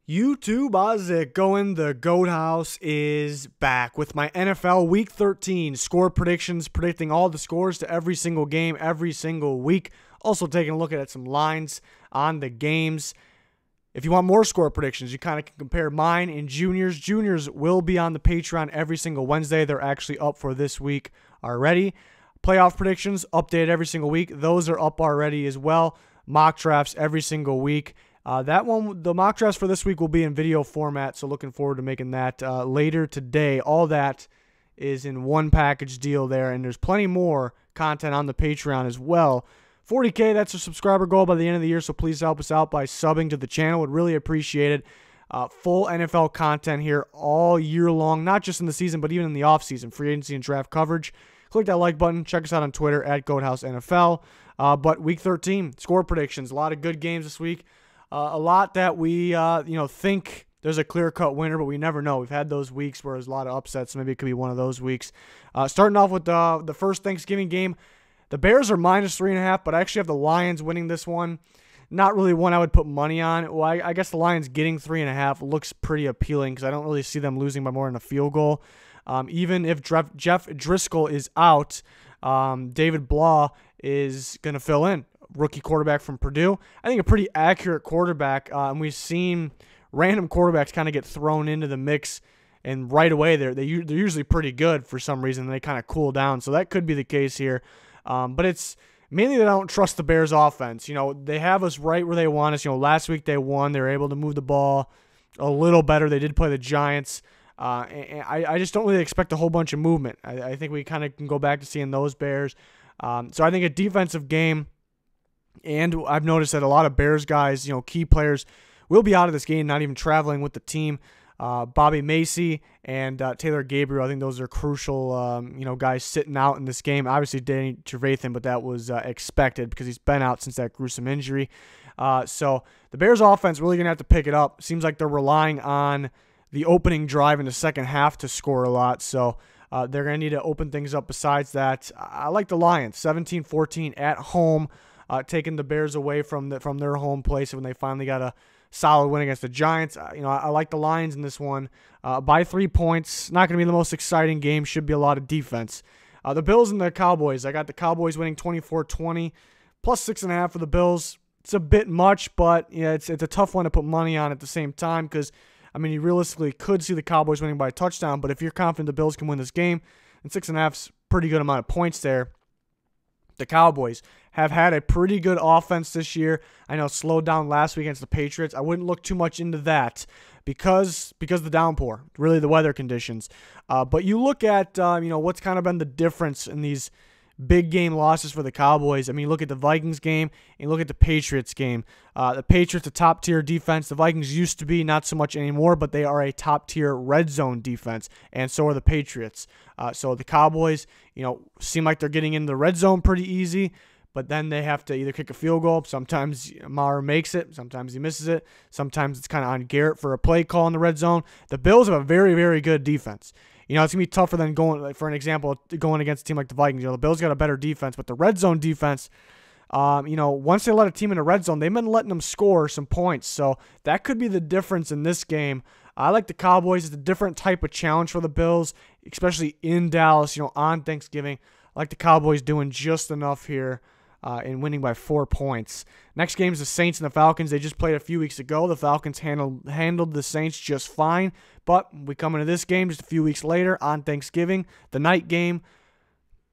YouTube, how's it going? The Goat House is back with my NFL Week 13 score predictions, predicting all the scores to every single game, every single week. Also taking a look at some lines on the games. If you want more score predictions, you kind of can compare mine and Junior's. Junior's will be on the Patreon every single Wednesday. They're actually up for this week already. Playoff predictions, updated every single week. Those are up already as well. Mock drafts every single week. The mock drafts for this week will be in video format, so looking forward to making that later today. All that is in one package deal there, and there's plenty more content on the Patreon as well. 40K, that's a subscriber goal by the end of the year, so please help us out by subbing to the channel. Would really appreciate it. Full NFL content here all year long, not just in the season, but even in the offseason, free agency and draft coverage. Click that like button. Check us out on Twitter at GoatHouseNFL. But Week 13, score predictions. A lot of good games this week. A lot that we think there's a clear-cut winner, but we never know. We've had those weeks where there's a lot of upsets. Maybe it could be one of those weeks. Starting off with the first Thanksgiving game, the Bears are -3.5, but I actually have the Lions winning this one. Not really one I would put money on. Well, I guess the Lions getting 3.5 looks pretty appealing because I don't really see them losing by more than a field goal. Even if Jeff Driscoll is out, David Blah is going to fill in. Rookie quarterback from Purdue. I think a pretty accurate quarterback. And we've seen random quarterbacks kind of get thrown into the mix, and right away they're usually pretty good for some reason. They kind of cool down, so that could be the case here. But it's mainly that I don't trust the Bears' offense. They have us right where they want us. Last week they won. They were able to move the ball a little better. They did play the Giants. And I just don't really expect a whole bunch of movement. I think we kind of can go back to seeing those Bears. So I think a defensive game. And I've noticed that a lot of Bears guys, key players, will be out of this game, not even traveling with the team. Bobby Macy and Taylor Gabriel, I think those are crucial, guys sitting out in this game. Obviously, Danny Trevathan, but that was expected because he's been out since that gruesome injury. So the Bears offense really going to have to pick it up. Seems like they're relying on the opening drive in the second half to score a lot. So they're going to need to open things up besides that. I like the Lions, 17-14 at home. Taking the Bears away from their home place when they finally got a solid win against the Giants. I like the Lions in this one by 3 points. Not going to be the most exciting game. Should be a lot of defense. The Bills and the Cowboys. I got the Cowboys winning 24-20, plus 6.5 for the Bills. It's a bit much, but it's a tough one to put money on at the same time because, you realistically could see the Cowboys winning by a touchdown, but if you're confident the Bills can win this game, and 6.5's pretty good amount of points there. The Cowboys have had a pretty good offense this year. I know slowed down last week against the Patriots. I wouldn't look too much into that because of the downpour, really the weather conditions. But you look at what's kind of been the difference in these big game losses for the Cowboys. You look at the Vikings game and you look at the Patriots game. The Patriots, a top-tier defense. The Vikings used to be, not so much anymore, but they are a top-tier red zone defense, and so are the Patriots. So the Cowboys, seem like they're getting into the red zone pretty easy, but then they have to either kick a field goal. Sometimes Maher makes it. Sometimes he misses it. Sometimes it's kind of on Garrett for a play call in the red zone. The Bills have a very, very good defense. It's going to be tougher than going against a team like the Vikings. The Bills got a better defense, but the red zone defense, once they let a team in the red zone, they've been letting them score some points. So that could be the difference in this game. I like the Cowboys. It's a different type of challenge for the Bills, especially in Dallas, on Thanksgiving. I like the Cowboys doing just enough here and winning by 4 points. Next game is the Saints and the Falcons. They just played a few weeks ago. The Falcons handled the Saints just fine, but we come into this game just a few weeks later on Thanksgiving, the night game.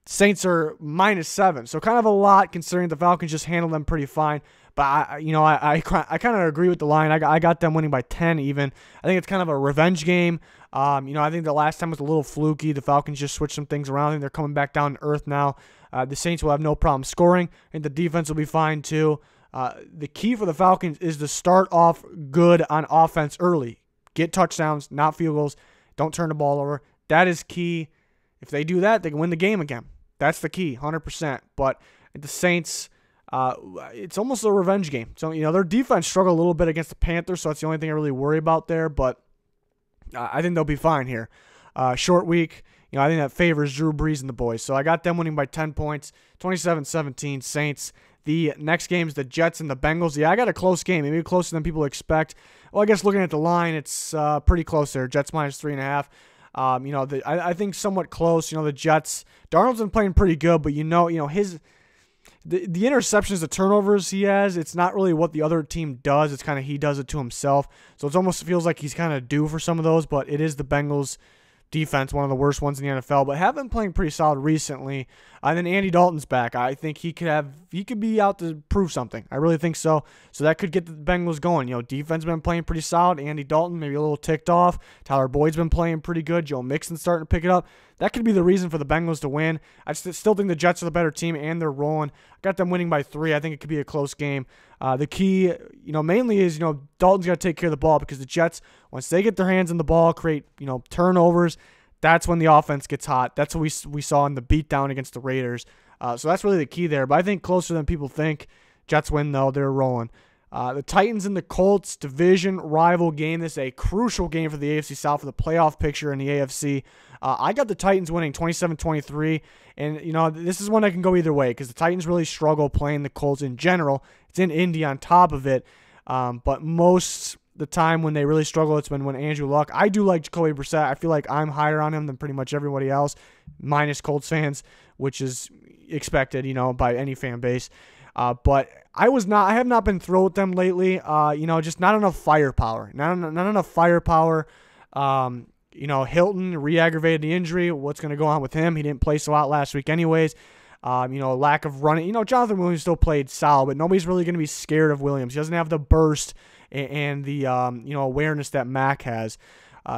Saints are -7, so kind of a lot considering the Falcons just handled them pretty fine. But I kind of agree with the line. I got them winning by 10 even. I think it's kind of a revenge game. I think the last time was a little fluky. The Falcons just switched some things around. I think they're coming back down to earth now. The Saints will have no problem scoring, and the defense will be fine too. The key for the Falcons is to start off good on offense early. Get touchdowns, not field goals. Don't turn the ball over. That is key. If they do that, they can win the game again. That's the key, 100%. But the Saints, it's almost a revenge game. So, their defense struggled a little bit against the Panthers, so that's the only thing I really worry about there. But I think they'll be fine here. Short week, I think that favors Drew Brees and the boys. So I got them winning by 10 points, 27-17 Saints. The next game is the Jets and the Bengals. Yeah, I got a close game, maybe closer than people expect. Well, I guess looking at the line, it's pretty close there. Jets minus 3.5. I think somewhat close. The Jets, Darnold's been playing pretty good, but his the interceptions, the turnovers he has, it's not really what the other team does. It's kind of he does it to himself. So it almost feels like he's kind of due for some of those, but it is the Bengals defense, one of the worst ones in the NFL, but have been playing pretty solid recently. And then Andy Dalton's back. I think he could be out to prove something. I really think so. So that could get the Bengals going. Defense been playing pretty solid. Andy Dalton maybe a little ticked off. Tyler Boyd's been playing pretty good. Joe Mixon's starting to pick it up. That could be the reason for the Bengals to win. I still think the Jets are the better team, and they're rolling. I got them winning by 3. I think it could be a close game. The key, mainly is, Dalton's got to take care of the ball, because the Jets, once they get their hands on the ball, create, turnovers, that's when the offense gets hot. That's what we saw in the beatdown against the Raiders. So that's really the key there. But I think closer than people think. Jets win, though. They're rolling. The Titans and the Colts, division rival game. This is a crucial game for the AFC South, for the playoff picture in the AFC. I got the Titans winning 27-23. And, this is one that can go either way, because the Titans really struggle playing the Colts in general. It's in Indy on top of it. But most the time when they really struggle, it's been when Andrew Luck. I do like Jacoby Brissett. I feel like I'm higher on him than pretty much everybody else, minus Colts fans, which is expected, by any fan base. But I have not been thrilled with them lately. Just not enough firepower. Not enough firepower. Hilton re-aggravated the injury. What's going to go on with him? He didn't play so out last week anyways. Lack of running. Jonathan Williams still played solid, but nobody's really going to be scared of Williams. He doesn't have the burst and the awareness that Mac has.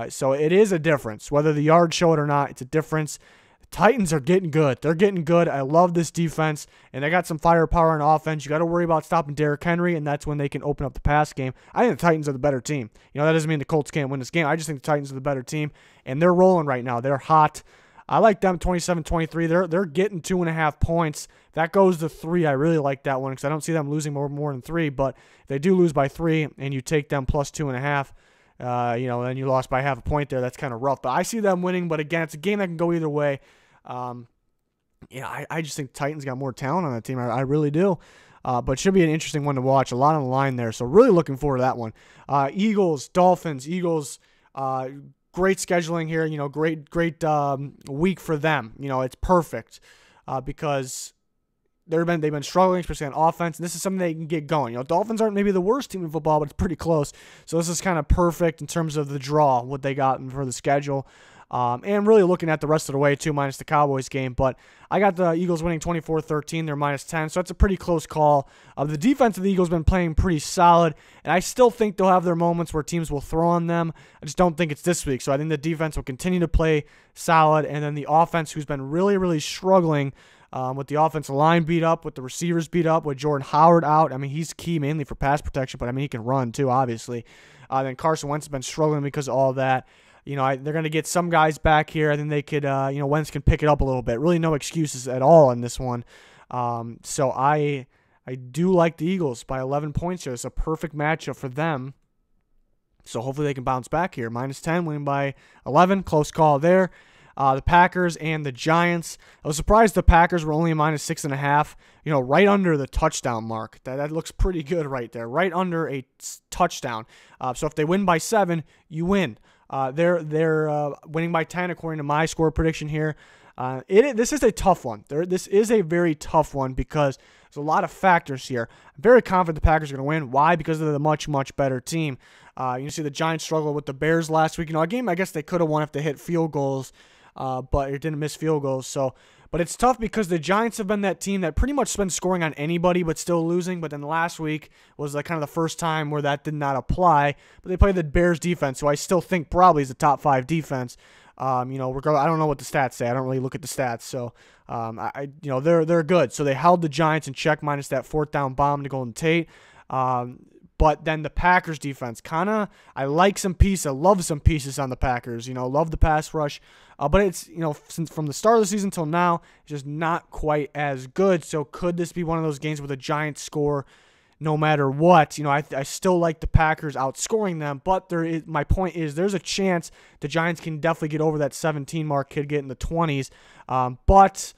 So it is a difference. Whether the yards show it or not, it's a difference. The Titans are getting good. They're getting good. I love this defense, and they got some firepower on offense. You got to worry about stopping Derrick Henry, and that's when they can open up the pass game. I think the Titans are the better team. That doesn't mean the Colts can't win this game. I just think the Titans are the better team, and they're rolling right now. They're hot. I like them 27-23. They're getting 2.5 points. If that goes to 3, I really like that one, because I don't see them losing more than 3. But if they do lose by 3 and you take them plus 2.5, then you lost by half a point there. That's kind of rough. But I see them winning. But again, it's a game that can go either way. I just think Titans got more talent on that team. I really do. But it should be an interesting one to watch. A lot on the line there. So really looking forward to that one. Eagles, Dolphins, Eagles. Great scheduling here, great week for them. It's perfect because they've been struggling, especially on offense, and this is something they can get going. Dolphins aren't maybe the worst team in football, but it's pretty close. So this is kind of perfect in terms of the draw, what they got for the schedule. And really looking at the rest of the way, too, minus the Cowboys game. But I got the Eagles winning 24-13. They're minus 10, so that's a pretty close call. The defense of the Eagles has been playing pretty solid, and I still think they'll have their moments where teams will throw on them. I just don't think it's this week. So I think the defense will continue to play solid, and then the offense, who's been really, really struggling with the offensive line beat up, with the receivers beat up, with Jordan Howard out. I mean, he's key mainly for pass protection, but, he can run, too, obviously. Then Carson Wentz has been struggling because of all that. They're going to get some guys back here. I think they could, Wentz can pick it up a little bit. Really no excuses at all in this one. So I do like the Eagles by 11 points here. It's a perfect matchup for them. So hopefully they can bounce back here. Minus 10, winning by 11. Close call there. The Packers and the Giants. I was surprised the Packers were only minus 6.5. Right under the touchdown mark. That looks pretty good right there. Right under a touchdown. So if they win by 7, you win. They're winning by 10 according to my score prediction here. This is a tough one. This is a very tough one because there's a lot of factors here. I'm very confident the Packers are going to win. Why? Because they're the much, much better team. You see the Giants struggle with the Bears last week. A game I guess they could have won if they hit field goals, but it didn't miss field goals. But it's tough because the Giants have been that team that pretty much been scoring on anybody but still losing. But then last week was kind of the first time where that did not apply. But they played the Bears defense, who I still think probably is a top 5 defense. Regardless, I don't know what the stats say. I don't really look at the stats. So, they're good. So they held the Giants in check minus that 4th down bomb to Golden Tate. But then the Packers defense, I like some pieces. I love some pieces on the Packers. Love the pass rush. But it's, since from the start of the season till now, it's just not quite as good. So could this be one of those games with a Giants score no matter what? I still like the Packers outscoring them. But my point is there's a chance the Giants can definitely get over that 17 mark, could get in the 20s. But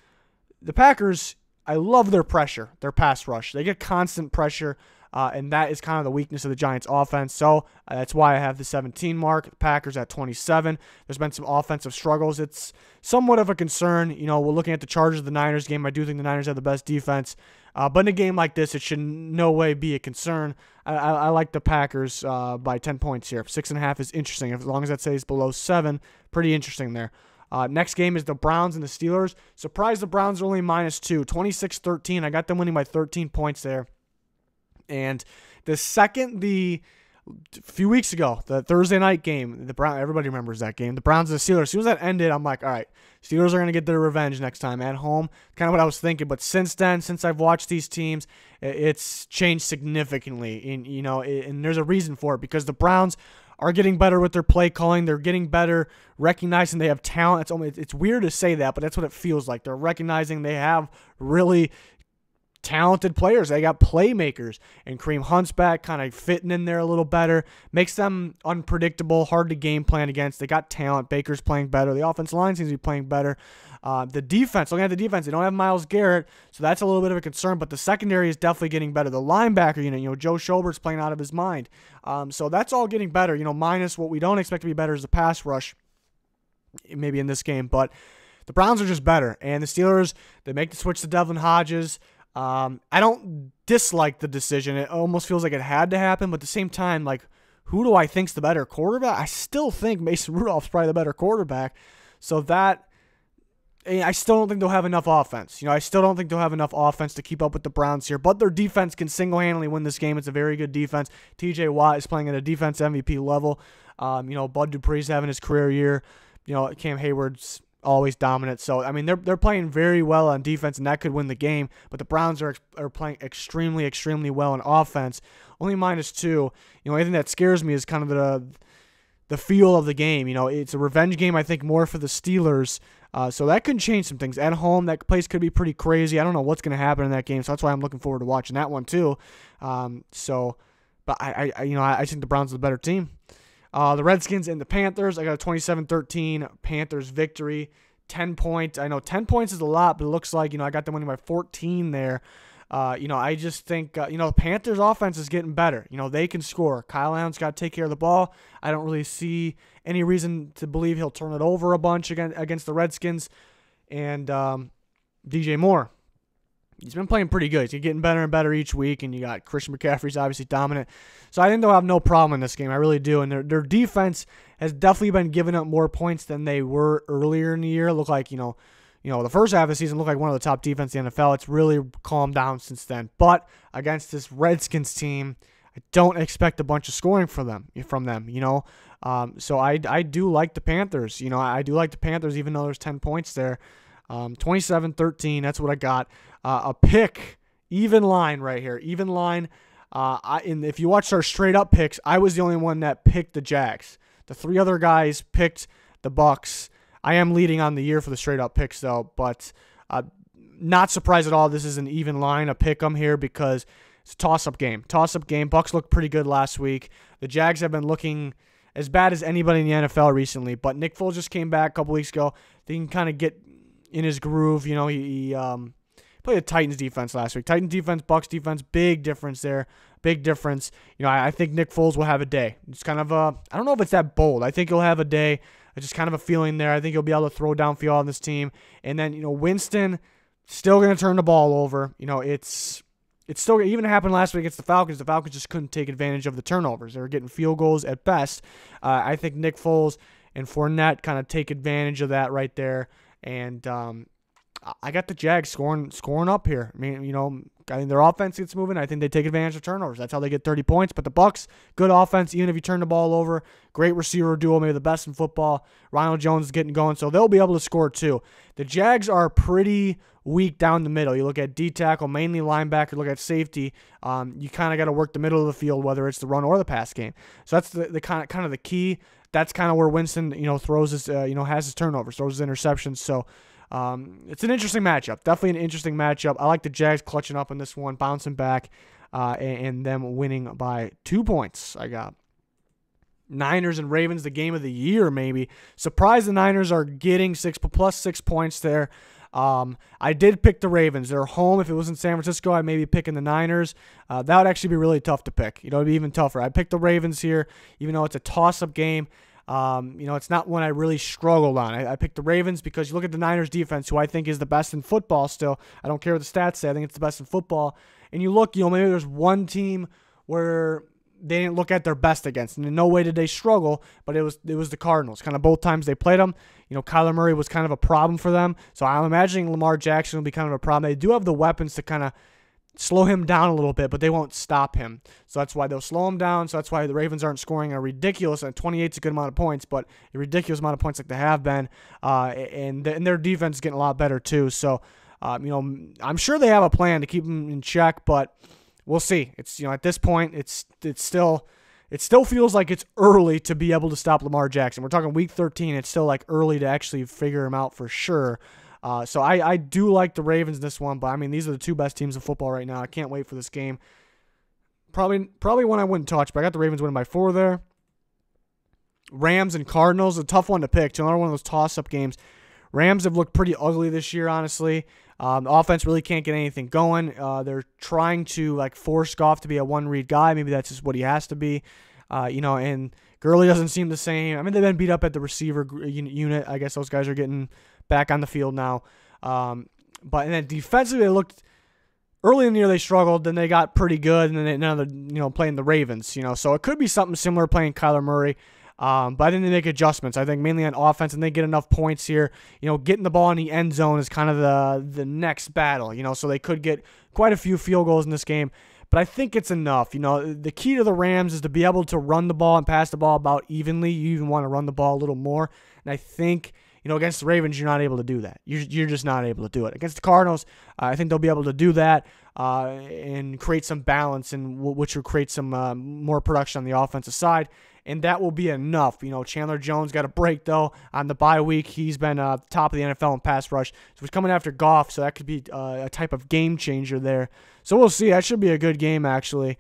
the Packers, I love their pressure, their pass rush. They get constant pressure, and that is kind of the weakness of the Giants' offense. So that's why I have the 17 mark. The Packers at 27. There's been some offensive struggles. It's somewhat of a concern. We're looking at the Chargers, the Niners game. I do think the Niners have the best defense. But in a game like this, it should in no way be a concern. I like the Packers by 10 points here. 6.5 is interesting. As long as that stays below 7, pretty interesting there. Next game is the Browns and the Steelers. Surprised the Browns are only -2, 26-13. I got them winning by 13 points there. And a few weeks ago, the Thursday night game, everybody remembers that game, the Browns and the Steelers. As soon as that ended, I'm like, all right, Steelers are going to get their revenge next time at home. Kind of what I was thinking. But since then, since I've watched these teams, it's changed significantly. And there's a reason for it, because the Browns are getting better with their play calling. They're getting better recognizing they have talent. It's weird to say that, but that's what it feels like. They're recognizing they have really talented players. They got playmakers, and Kareem Hunt's back, kind of fitting in there a little better. Makes them unpredictable, hard to game plan against. They got talent. Baker's playing better. The offensive line seems to be playing better. The defense, looking at the defense, they don't have Myles Garrett, so that's a little bit of a concern, but the secondary is definitely getting better. The linebacker unit, Joe Schobert's playing out of his mind. So that's all getting better, minus what we don't expect to be better is the pass rush, maybe in this game. But the Browns are just better, and the Steelers, they make the switch to Devlin Hodges. I don't dislike the decision. It almost feels like it had to happen, but at the same time, who do I think's the better quarterback? I still think Mason Rudolph's probably the better quarterback. So I still don't think they'll have enough offense. I still don't think they'll have enough offense to keep up with the Browns here, but their defense can single-handedly win this game. It's a very good defense. TJ Watt is playing at a defense MVP level. Bud Dupree's having his career year. Cam Hayward's always dominant. So, they're playing very well on defense, and that could win the game. But the Browns are playing extremely, extremely well on offense. Only -2. Anything that scares me is kind of the feel of the game. It's a revenge game, I think, more for the Steelers. So that could change some things. At home, that place could be pretty crazy. I don't know what's going to happen in that game, so that's why I'm looking forward to watching that one too. But I think the Browns are the better team. The Redskins and the Panthers, I got a 27-13 Panthers victory. 10 points. I know 10 points is a lot, but it looks like, I got them winning by 14 there. I just think, the Panthers offense is getting better. They can score. Kyle Allen's got to take care of the ball. I don't really see any reason to believe he'll turn it over a bunch against the Redskins. And DJ Moore, he's been playing pretty good. He's getting better and better each week, and you got Christian McCaffrey's obviously dominant. So I think they'll have no problem in this game. I really do. And their defense has definitely been giving up more points than they were earlier in the year. It looked like, the first half of the season looked like one of the top defenses in the NFL. It's really calmed down since then. But against this Redskins team, I don't expect a bunch of scoring from them. So I do like the Panthers. I do like the Panthers, even though there's 10 points there. 27-13, that's what I got. A pick, even line right here. Even line. And if you watched our straight up picks, I was the only one that picked the Jags. The 3 other guys picked the Bucks. I am leading on the year for the straight up picks though, but not surprised at all. This is an even line, a pick 'em here, because it's a toss-up game. Toss-up game. Bucks looked pretty good last week. The Jags have been looking as bad as anybody in the NFL recently, but Nick Foles just came back a couple weeks ago. They can kind of get in his groove. He played the Titans defense last week. Titans defense, Bucks defense, big difference there. Big difference. I think Nick Foles will have a day. It's kind of I don't know if it's that bold. I think he'll have a day. It's just kind of a feeling there. I think he'll be able to throw downfield on this team. And then, Winston still going to turn the ball over. It's still, even happened last week against the Falcons. The Falcons just couldn't take advantage of the turnovers. They were getting field goals at best. I think Nick Foles and Fournette kind of take advantage of that right there. And I got the Jags scoring up here. I think their offense gets moving. I think they take advantage of turnovers. That's how they get 30 points. But the Bucks, good offense, even if you turn the ball over. Great receiver duo, maybe the best in football. Ronald Jones is getting going, so they'll be able to score too. The Jags are pretty weak down the middle. You look at D-tackle, mainly linebacker, look at safety. You kind of got to work the middle of the field, whether it's the run or the pass game. So that's the kind of the key. That's kind of where Winston, throws his, has his turnovers, throws his interceptions. So it's an interesting matchup. Definitely an interesting matchup. I like the Jags clutching up in this one, bouncing back, and them winning by 2 points. I got Niners and Ravens, the game of the year maybe. Surprised the Niners are getting plus 6 points there. I did pick the Ravens. They're home. If it was in San Francisco, I'd maybe picking the Niners. That would actually be really tough to pick. It'd be even tougher. I picked the Ravens here, even though it's a toss-up game. It's not one I really struggled on. I picked the Ravens because you look at the Niners defense, who I think is the best in football still. I don't care what the stats say. I think it's the best in football. And you look, maybe there's one team where they didn't look at their best against, and in no way did they struggle, but it was the Cardinals. Kind of both times they played them, Kyler Murray was kind of a problem for them, so I'm imagining Lamar Jackson will be kind of a problem. They do have the weapons to kind of slow him down a little bit, but they won't stop him, so that's why they'll slow him down, so that's why the Ravens aren't scoring a ridiculous, and 28's a good amount of points, but a ridiculous amount of points like they have been, and their defense is getting a lot better too, so, I'm sure they have a plan to keep them in check, but we'll see. It's at this point, it still feels like it's early to be able to stop Lamar Jackson. We're talking week 13. It's still like early to actually figure him out for sure. So I do like the Ravens in this one, but I mean these are the two best teams in football right now. I can't wait for this game. Probably one I wouldn't touch, but I got the Ravens winning by 4 there. Rams and Cardinals, a tough one to pick. Another one of those toss-up games. Rams have looked pretty ugly this year, honestly. The offense really can't get anything going. They're trying to force Goff to be a one-read guy. Maybe that's just what he has to be. And Gurley doesn't seem the same. I mean, they've been beat up at the receiver unit. I guess those guys are getting back on the field now. And then defensively, they looked early in the year they struggled. Then they got pretty good, and then now they're playing the Ravens. So it could be something similar playing Kyler Murray. But I think they make adjustments. I think mainly on offense, and they get enough points here. Getting the ball in the end zone is kind of the next battle. So they could get quite a few field goals in this game. But I think it's enough. The key to the Rams is to be able to run the ball and pass the ball about evenly. You even want to run the ball a little more. And I think, against the Ravens, you're not able to do that. You're just not able to do it. Against the Cardinals, I think they'll be able to do that and create some balance, which will create some more production on the offensive side. And that will be enough. Chandler Jones got a break, though, on the bye week. He's been top of the NFL in pass rush. So he's coming after Goff, so that could be a type of game changer there. So we'll see. That should be a good game, actually.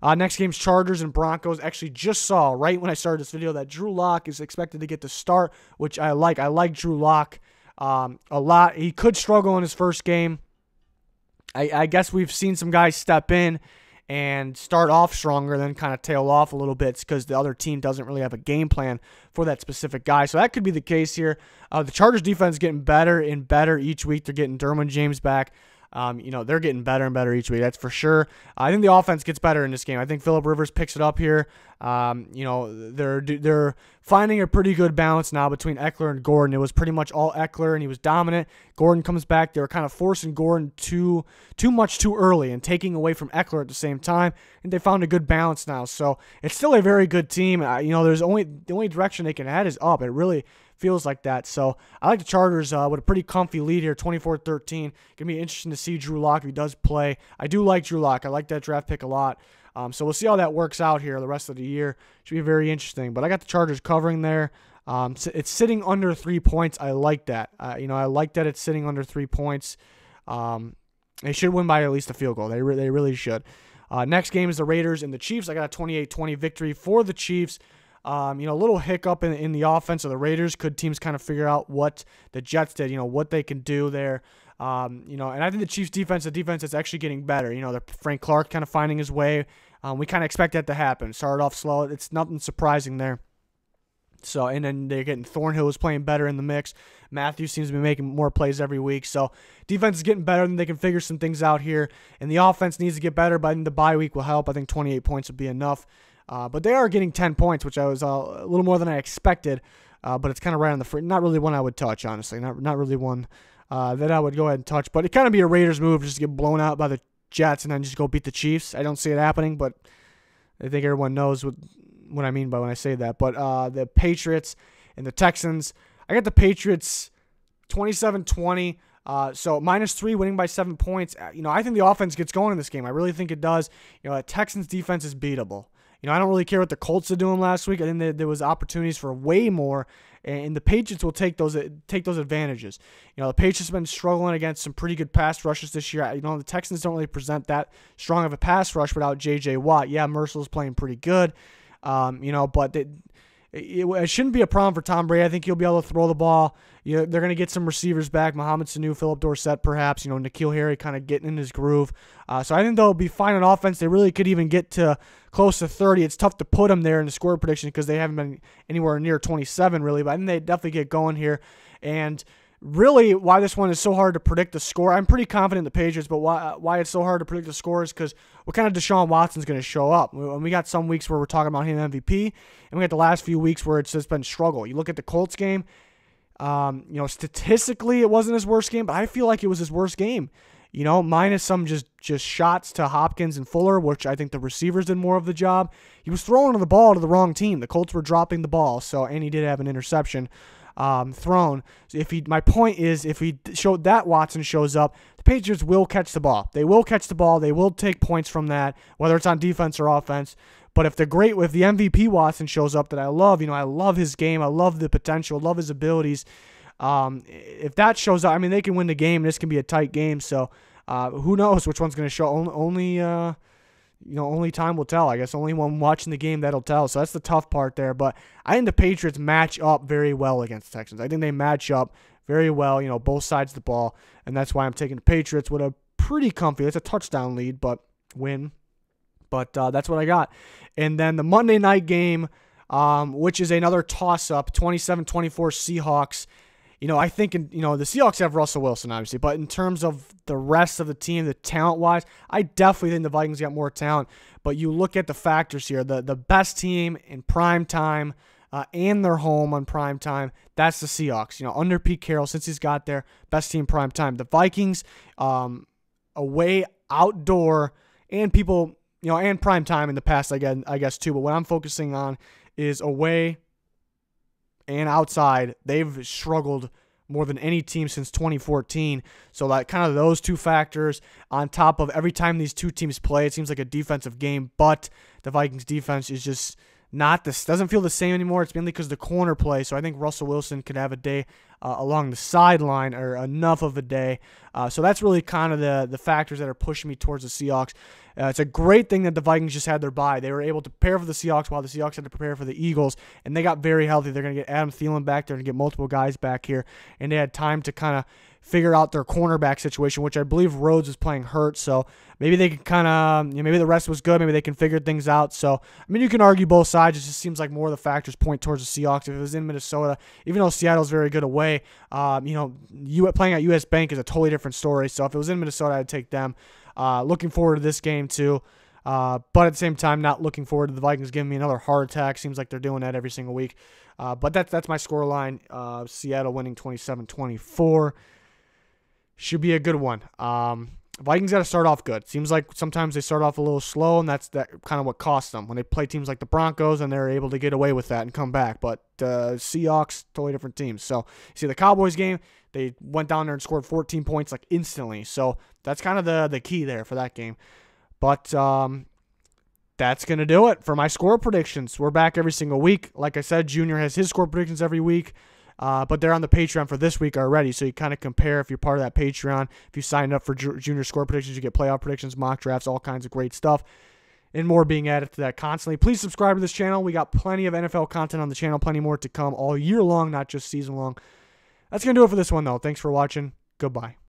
Next game's Chargers and Broncos. Actually, just saw right when I started this video that Drew Lock is expected to get the start, which I like. I like Drew Lock a lot. He could struggle in his first game. I guess we've seen some guys step in and start off stronger, then kind of tail off a little bit because the other team doesn't really have a game plan for that specific guy. So that could be the case here. The Chargers defense is getting better and better each week. They're getting Derwin James back. They're getting better and better each week. That's for sure. I think the offense gets better in this game. I think Phillip Rivers picks it up here. They're finding a pretty good balance now between Eckler and Gordon. It was pretty much all Eckler, and he was dominant. Gordon comes back. They were kind of forcing Gordon too much too early and taking away from Eckler at the same time. And they found a good balance now. So it's still a very good team. There's the only direction they can head is up. It really feels like that. So I like the Chargers with a pretty comfy lead here, 24-13. Going to be interesting to see Drew Lock if he does play. I do like Drew Lock. I like that draft pick a lot. So we'll see how that works out here the rest of the year. Should be very interesting. But I got the Chargers covering there. It's sitting under 3 points. I like that. I like that it's sitting under 3 points. They should win by at least a field goal. They really should. Next game is the Raiders and the Chiefs. I got a 28-20 victory for the Chiefs. A little hiccup in the offense of the Raiders. Could teams kind of figure out what the Jets did, what they can do there. And I think the Chiefs defense, the defense is actually getting better. Frank Clark kind of finding his way. We kind of expect that to happen. Started off slow. It's nothing surprising there. So, and then they're getting Thornhill is playing better in the mix. Matthews seems to be making more plays every week. So defense is getting better, and they can figure some things out here. And the offense needs to get better, but I think the bye week will help. I think 28 points would be enough. But they are getting 10 points, which I was a little more than I expected. But it's kind of right on the front. Not really one I would touch, honestly. Not really one that I would go ahead and touch. But it kind of be a Raiders move just to get blown out by the Jets and then just go beat the Chiefs. I don't see it happening, but I think everyone knows what I mean by when I say that. But the Patriots and the Texans, I got the Patriots 27-20. So -3 winning by 7 points. I think the offense gets going in this game. I really think it does. Texans defense is beatable. I don't really care what the Colts are doing last week. I think there was opportunities for way more, and the Patriots will take those advantages. The Patriots have been struggling against some pretty good pass rushes this year. The Texans don't really present that strong of a pass rush without J.J. Watt. Yeah, Mercil's playing pretty good, but it shouldn't be a problem for Tom Brady. I think he'll be able to throw the ball. They're going to get some receivers back, Mohamed Sanu, Philip Dorsett perhaps, N'Keal Harry kind of getting in his groove. So I think they'll be fine on offense. They really could even get to close to 30. It's tough to put them there in the score prediction because they haven't been anywhere near 27 really, but I think they definitely get going here. And really, why this one is so hard to predict the score, I'm pretty confident in the Patriots, but why it's so hard to predict the score is because what kind of Deshaun Watson's going to show up. And we got some weeks where we're talking about him MVP, and we got the last few weeks where it's just been struggle. You look at the Colts game, statistically it wasn't his worst game, but I feel like it was his worst game. Minus some just shots to Hopkins and Fuller, which I think the receivers did more of the job. He was throwing the ball to the wrong team. The Colts were dropping the ball, and he did have an interception thrown. So my point is, if he showed that Watson shows up, the Patriots will catch the ball. They will catch the ball. They will take points from that, whether it's on defense or offense. But if the MVP Watson shows up that I love, I love his game. I love the potential. I love his abilities. If that shows up, they can win the game. This can be a tight game. So who knows which one's going to show? Only time will tell. I guess only one watching the game that'll tell. So that's the tough part there. But I think the Patriots match up very well against the Texans. I think they match up very well, both sides of the ball. And that's why I'm taking the Patriots with a pretty comfy, it's a touchdown lead, but win. But that's what I got. And then the Monday night game, which is another toss-up, 27-24 Seahawks. I think, the Seahawks have Russell Wilson, obviously, but in terms of the rest of the team, the talent-wise, I definitely think the Vikings got more talent. But you look at the factors here, the best team in prime time and their home on prime time, that's the Seahawks. Under Pete Carroll, since he's got there, best team prime time. The Vikings, away, outdoor, and people, and prime time in the past, I guess, too. But what I'm focusing on is away and outside. They've struggled more than any team since 2014. So like kind of those two factors on top of every time these two teams play, it seems like a defensive game, but the Vikings defense is just not this, doesn't feel the same anymore. It's mainly because of the corner play. So I think Russell Wilson could have a day along the sideline, or enough of a day. So that's really kind of the factors that are pushing me towards the Seahawks. It's a great thing that the Vikings just had their bye. They were able to prepare for the Seahawks while the Seahawks had to prepare for the Eagles, and they got very healthy. They're going to get Adam Thielen back. They're going to get multiple guys back here, and they had time to kind of figure out their cornerback situation, which I believe Rhodes is playing hurt. So maybe they can kind of, maybe the rest was good. Maybe they can figure things out. So, you can argue both sides. It just seems like more of the factors point towards the Seahawks. If it was in Minnesota, even though Seattle's very good away, playing at US Bank is a totally different story. So if it was in Minnesota, I'd take them. Looking forward to this game too. But at the same time, not looking forward to the Vikings giving me another heart attack. Seems like they're doing that every single week. But that's my scoreline. Seattle winning 27-24. Should be a good one. Vikings got to start off good. Seems like sometimes they start off a little slow, and that's kind of what costs them. When they play teams like the Broncos, and they're able to get away with that and come back. But Seahawks, totally different teams. So, you see the Cowboys game, they went down there and scored 14 points like instantly. So that's kind of the key there for that game. But that's going to do it for my score predictions. We're back every single week. Like I said, Junior has his score predictions every week. But they're on the Patreon for this week already, so you kind of compare if you're part of that Patreon. If you signed up for Junior score predictions, you get playoff predictions, mock drafts, all kinds of great stuff, and more being added to that constantly. Please subscribe to this channel. We got plenty of NFL content on the channel, plenty more to come all year long, not just season long. That's going to do it for this one, though. Thanks for watching. Goodbye.